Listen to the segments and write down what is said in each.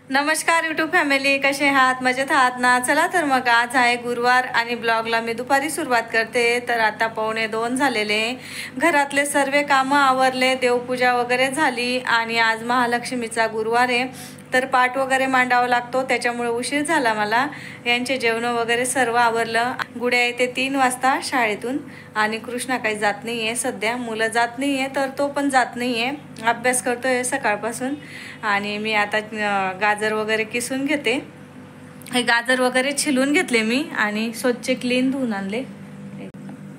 नमस्कार YouTube family, कसे आहात? मजेत आहात ना? चला तर मग आज आहे गुरुवार आणि ब्लॉगला मी दुपारी सुरुवात करते. तर आता 1:45 झालेले. घरातले सर्व कामं आवरले, देवपूजा वगैरे झाली आणि आज महालक्ष्मीचा गुरुवार आहे. तर पाठ वगैरे मांडावा लागतो, त्याच्यामुळे उशीर झाला मला. यांचे जेवण वगैरे सर्व आवरलं. गुड्या येते 3 वाजता शाळेतून आणि कृष्णा काही जात नाही आहे सध्या. मुलं जात नाही आहे तर तो पण जात नाही आहे, अभ्यास करतो आहे सकाळपासून. आणि मी आता गाजर वगैरे किसून घेते. हे गाजर वगैरे छिलून घेतले मी आणि स्वच्छ क्लीन धुवून आणले.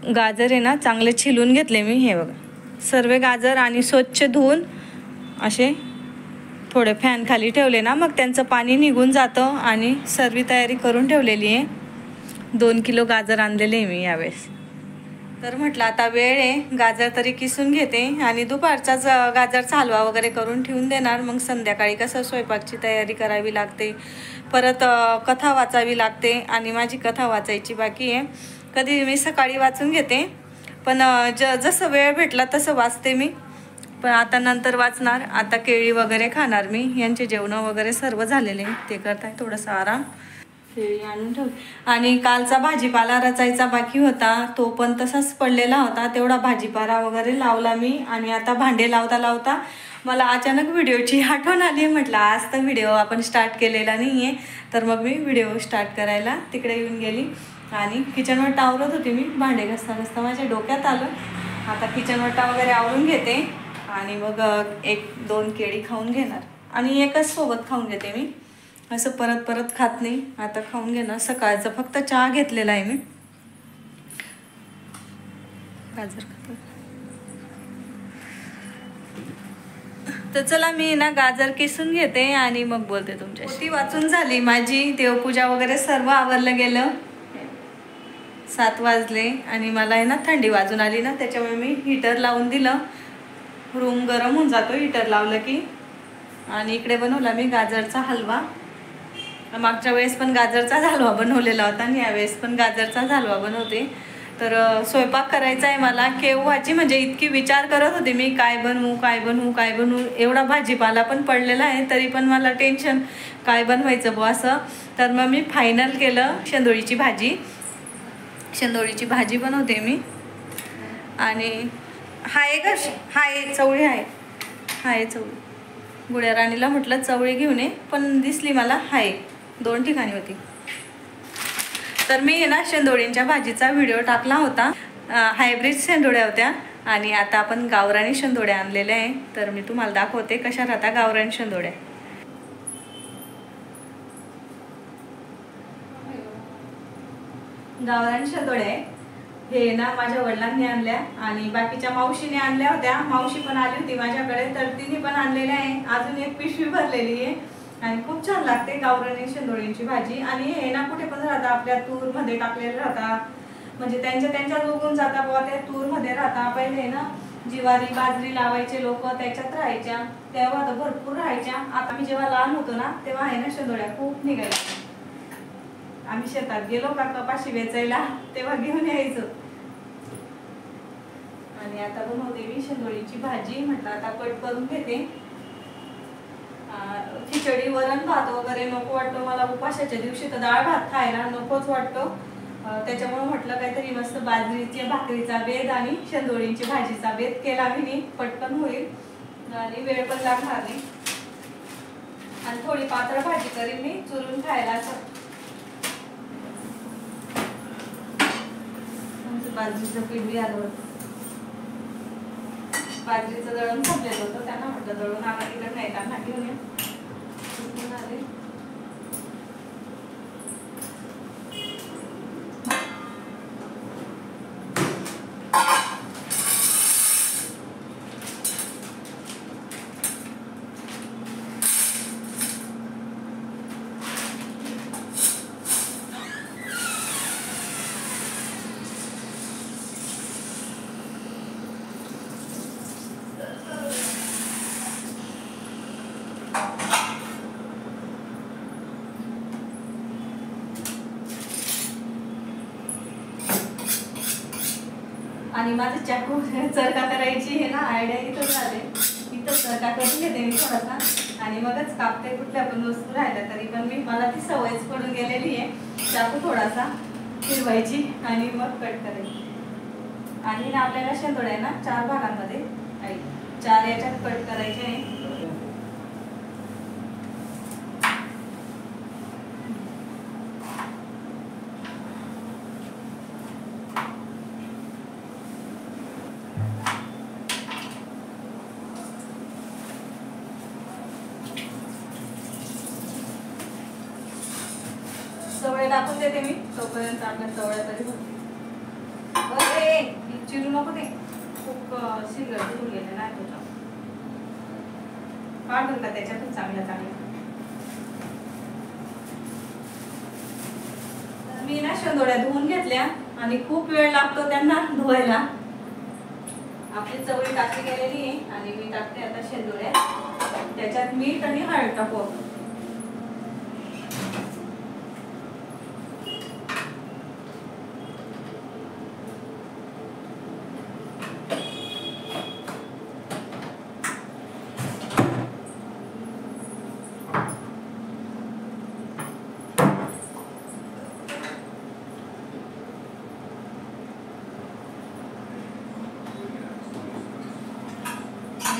गाजर आहे ना चांगले छिलून घेतले मी. हे बघा, सर्व गाजर आणि स्वच्छ धुवून असे थोडे फॅन खाली ठेवले ना, मग त्यांचं पाणी निघून जातं. आणि सर्व तयारी करून ठेवलेली आहे. 2 किलो गाजर आणलेले आहे मी यावेळेस. तर म्हटलं आता वेळ आहे, गाजर तरी किसून घेते आणि दुपारचाच गाजरचा हलवा वगैरे करून ठेवून देणार. मग संध्याकाळी कसं स्वयंपाकची तयारी करावी लागते, परत कथा वाचावी लागते आणि माझी कथा वाचायची बाकी आहे. कधी मी सकाळी वाचून घेते, पण जसं वेळ भेटला तसं वाचते मी. पण आता नंतर वाचणार. आता केळी वगैरे खाणार मी. यांचे जेवणं वगैरे सर्व झालेले, ते करताय थोडंसं आराम. केळी आणून ठेव. आणि कालचा भाजीपाला रचायचा बाकी होता, तो पण तसाच पडलेला होता. तेवढा भाजीपाला वगैरे लावला मी. आणि आता भांडे लावता लावता मला अचानक व्हिडिओची आठवण आली. म्हटलं आज तर व्हिडिओ आपण स्टार्ट केलेला नाही आहे, तर मग मी व्हिडिओ स्टार्ट करायला तिकडे येऊन गेली. आणि किचनवर आवरत होती मी. भांडे घासता घासता माझ्या डोक्यात आलं आता किचनवटा वगैरे आवरून घेते आणि मग 1-2 केळी खाऊन घेणार. आणि एकच सोबत खाऊन घेते मी, असं परत परत खात नाही. आता खाऊन घेणार. सकाळचं फक्त चहा घेतलेला आहे मी. गाजर खातो. तर चला मी ना गाजर किसून घेते आणि मग बोलते तुमच्याशी. ती वाचून झाली माझी. देवपूजा वगैरे सर्व आवरलं गेलं. 7 वाजले आणि मला आहे ना थंडी वाजून आली ना, त्याच्यामुळे मी हीटर लावून दिलं. रूम गरम होऊन जातो हीटर लावलं की. आणि इकडे बनवला मी गाजरचा हलवा. मागच्या वेळेस पण गाजरचा हलवा बनवलेला होता आणि यावेळेस पण गाजरचा हलवा बनवते. तर स्वयंपाक करायचा आहे मला केव्हाची. म्हणजे इतकी विचार करत होते मी, काय बनवू काय बनवू काय बनवू. एवढा भाजीपाला पण पडलेला आहे तरी पण मला टेन्शन, काय बनवायचं बुवा असं. तर मग मी फायनल केलं शेंदोळीची भाजी. शेंदोळीची भाजी बनवते मी. आणि हाय का, हाय चवळी आहे, हाय चवळी. गुड्या राणीला म्हटलं चवळी घेऊन ये, पण दिसली मला हाय, 2 ठिकाणी होती. तर मी ना शेंदोळींच्या भाजीचा व्हिडिओ टाकला होता. हायब्रिड शेंदोळ्या होत्या आणि आता आपण गावरानी शेंदोळ्या आणलेल्या आहे. तर मी तुम्हाला दाखवते कशा राहता गावरानी शेंदोळ्या. गावरानी शेंदोळ्या हे ना माझ्या वडिलांनी आणल्या आणि बाकीच्या मावशीने आणल्या होत्या. मावशी पण आली होती माझ्याकडे, तर तिने पण आणलेल्या आहे. अजून एक पिशवी भरलेली आहे. आणि खूप छान लागते गावरानी शेंदोळींची भाजी. आणि हे ना कुठे पण राहता, आपल्या तूरमध्ये टाकलेलं राहता. म्हणजे त्यांच्यात उगून जाता बाबा, त्या तूरमध्ये राहता. पहिले ना ज्वारी बाजरी लावायचे लोक, त्याच्यात राहायच्या, तेव्हा तर भरपूर राहायच्या. आता आम्ही जेव्हा लहान होतो ना तेव्हा आहे ना शेंदोळ्या खूप निघायच्या. आम्ही शेतात गेलो का कपाशी वेचायला तेव्हा घेऊन यायचो. आणि आता बनवते मी शेंदोळीची भाजी. म्हटलं आता कट करून घेते. खिचडी वरण भात वगैरे नको वाटतो मला उपासाच्या दिवशी. तर डाळ भात खायला नकोच वाटतो. त्याच्यामुळे म्हटलं काहीतरी मस्त बाजरीच्या भाकरीचा बेत आणि शेंदोळींची भाजीचा बेत केला मी. पटकन होईल आणि वेळ पण लागणार नाही. आणि थोडी पातळ भाजी करीन मी चुरून खायला. असं बाजरीचं पीठ बी आलं होतं. बाजरीचं दळण संपलेलं होतं, त्यांना म्हटलं दळून आला तिकडे नाही त्यांना घेऊन ये. आणि माझं चाकू चरका करायची आहे ना आयडिया इथंच झाले. इथं चरका करून घेते मी थोडासा आणि मगच कापते. कुठल्या पण वस्तू राहिल्या तरी पण मला ती सवयच पडून गेलेली आहे. चाकू थोडासा फिरवायची आणि मग कट करायची. आणि ना आपल्याला शेंदोळे आहे ना 4 भागांमध्ये 4 याच्यात कट करायचे आहे. सवय टाकून देते मी, तोपर्यंत आपल्या सवय तरी होते. चिरू नको ते, खूप शिल्लक धुवून गेले नाही तुझा. काढून का त्याच्यातून चांगल्या मी ना शेंदोळ्या धुवून घेतल्या आणि खूप वेळ लागतो त्यांना धुवायला. आपली चवळी टाकली गेलेली आहे आणि मी टाकते आता शेंदोळ्या. त्याच्यात मीठ आणि हळद टाकू.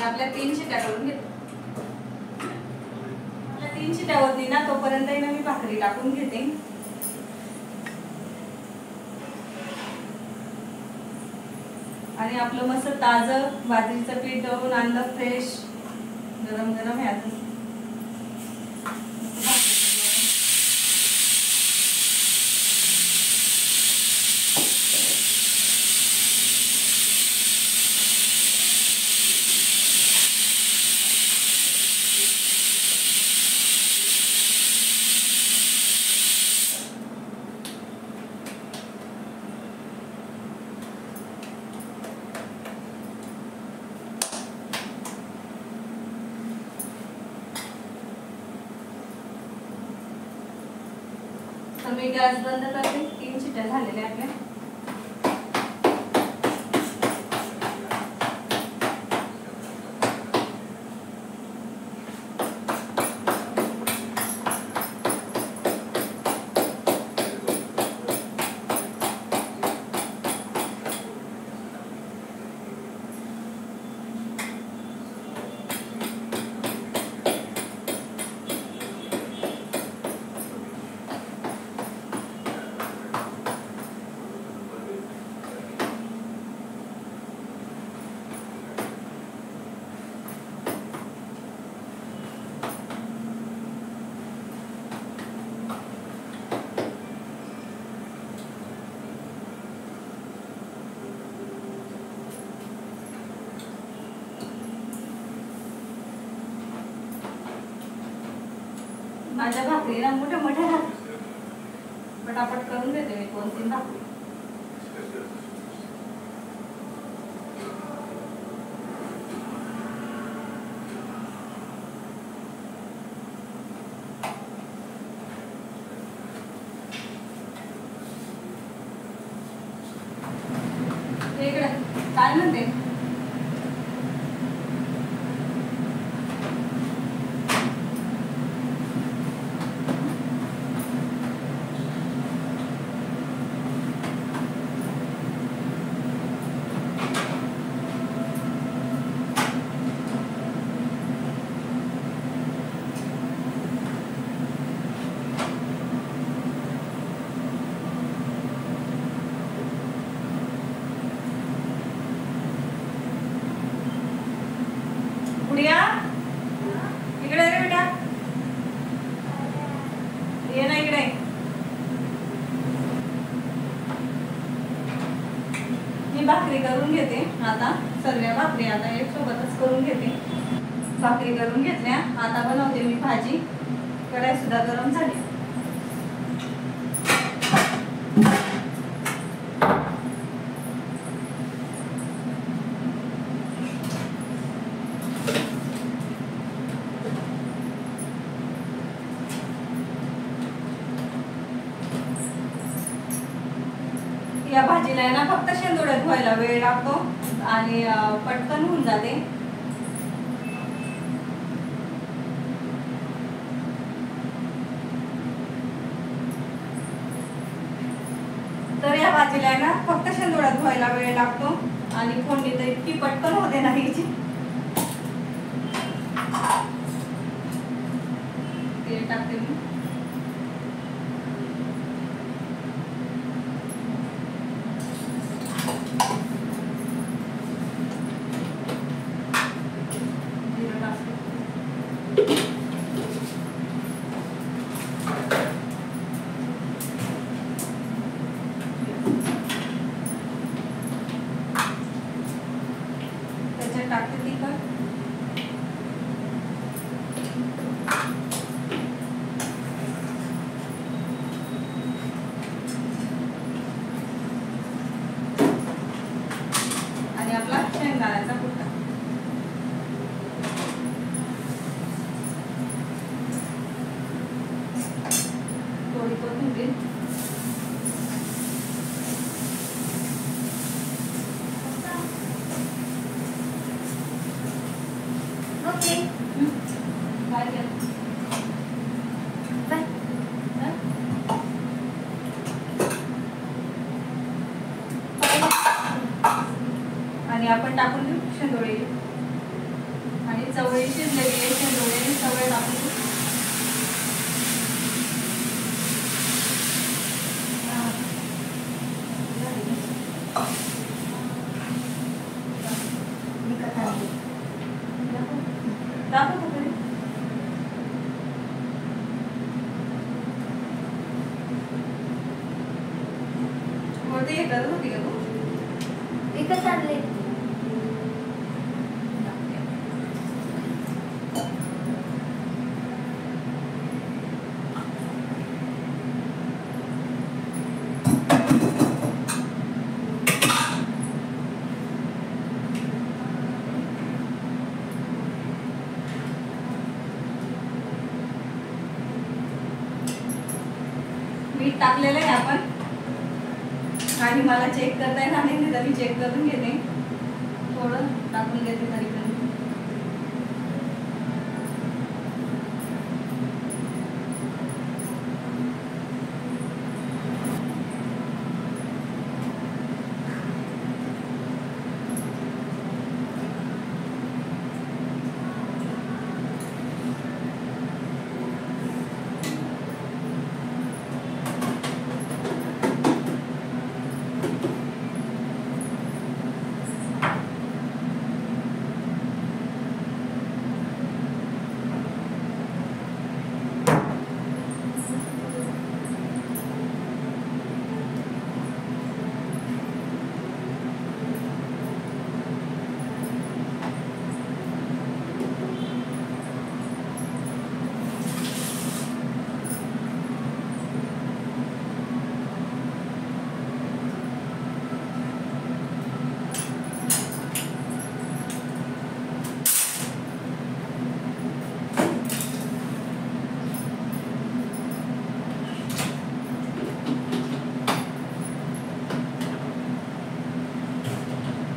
आपल्या 3 शिट्या करून घेतो. आपल्या 3 शिट्या होती ना तोपर्यंत मी भाकरी टाकून घेते. आणि आपलं मस्त ताजं बाजरीचं पीठ दळून आणलं फ्रेश गरम गरम ह्यातून मी गॅस बंद करते. 3 शिट्या झालेल्या आपल्या. माझ्या भाकरी ना मोठ्या मोठ्या राहतात. पटापट करून देते मी 2-3 भाकरी. इकडे काय म्हणते गुडिया? इकडे रे बेटा, ये ना इकडे. मी भाकरी करून घेते आता. सर्व भाकरी आता एक सोबतच करून घेते. भाकरी करून घेतल्या. आता बनवते मी भाजी. कढई सुद्धा गरम झाली. या भाजीला आहे ना फक्त शेंदोळ्या धुवायला वेळ लागतो आणि पटकन होऊन जाते. भाजीला आहे ना फक्त शेंदोळ्यात धुवायला वेळ लागतो आणि फोडणी तर इतकी पटकन होते ना हिची. तेल टाकते मी. टाकते तिखट. आणि आपला शेंगदाण्याचा कुटा. थोडी कोथिंबीर. आणि आपण टाकून देऊ शेंदोळे आणि चवळी शिजलेली शेंदोळे चवळे टाकून देऊ. होते हे करत होती का तू? विकत आणले. मीठ टाकलेलं आहे आपण आणि मला चेक करता येणार नाही तर मी चेक करून घेते. थोडं टाकून घेते तरी पण.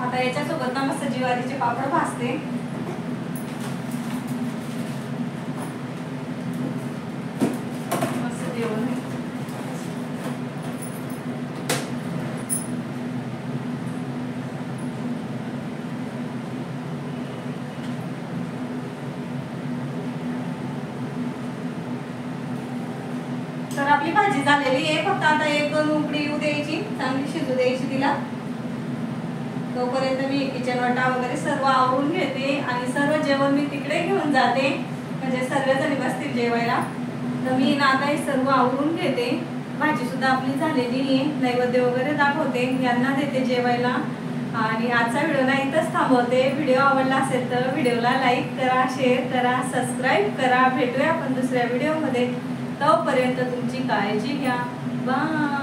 आता याच्यासोबत ना मस्त ज्वारीचे पापड भाजते. मस्त जेवण आहे. तर आपली भाजी झालेली आहे. फक्त आता 1-2 उकडी येऊ द्यायची, चांगली शिजू द्यायची तिला. तोपर्यंत मी किचन वाटा वगैरे सर्व आवरून घेते आणि सर्व जेवण मी तिकडे घेऊन जाते, म्हणजे सर्वजणी बसतील जेवायला. तर मी ना आता हे सर्व आवरून घेते. भाजी सुद्धा आपली झालेली आहे. नैवेद्य वगैरे दाखवते, यांना देते जेवायला. आणि आजचा व्हिडिओ ना इथंच थांबवते. व्हिडिओ आवडला असेल तर व्हिडिओला लाईक करा, शेअर करा, सबस्क्राईब करा. भेटूया आपण दुसऱ्या व्हिडिओमध्ये. तोपर्यंत तुमची काळजी घ्या. बाय.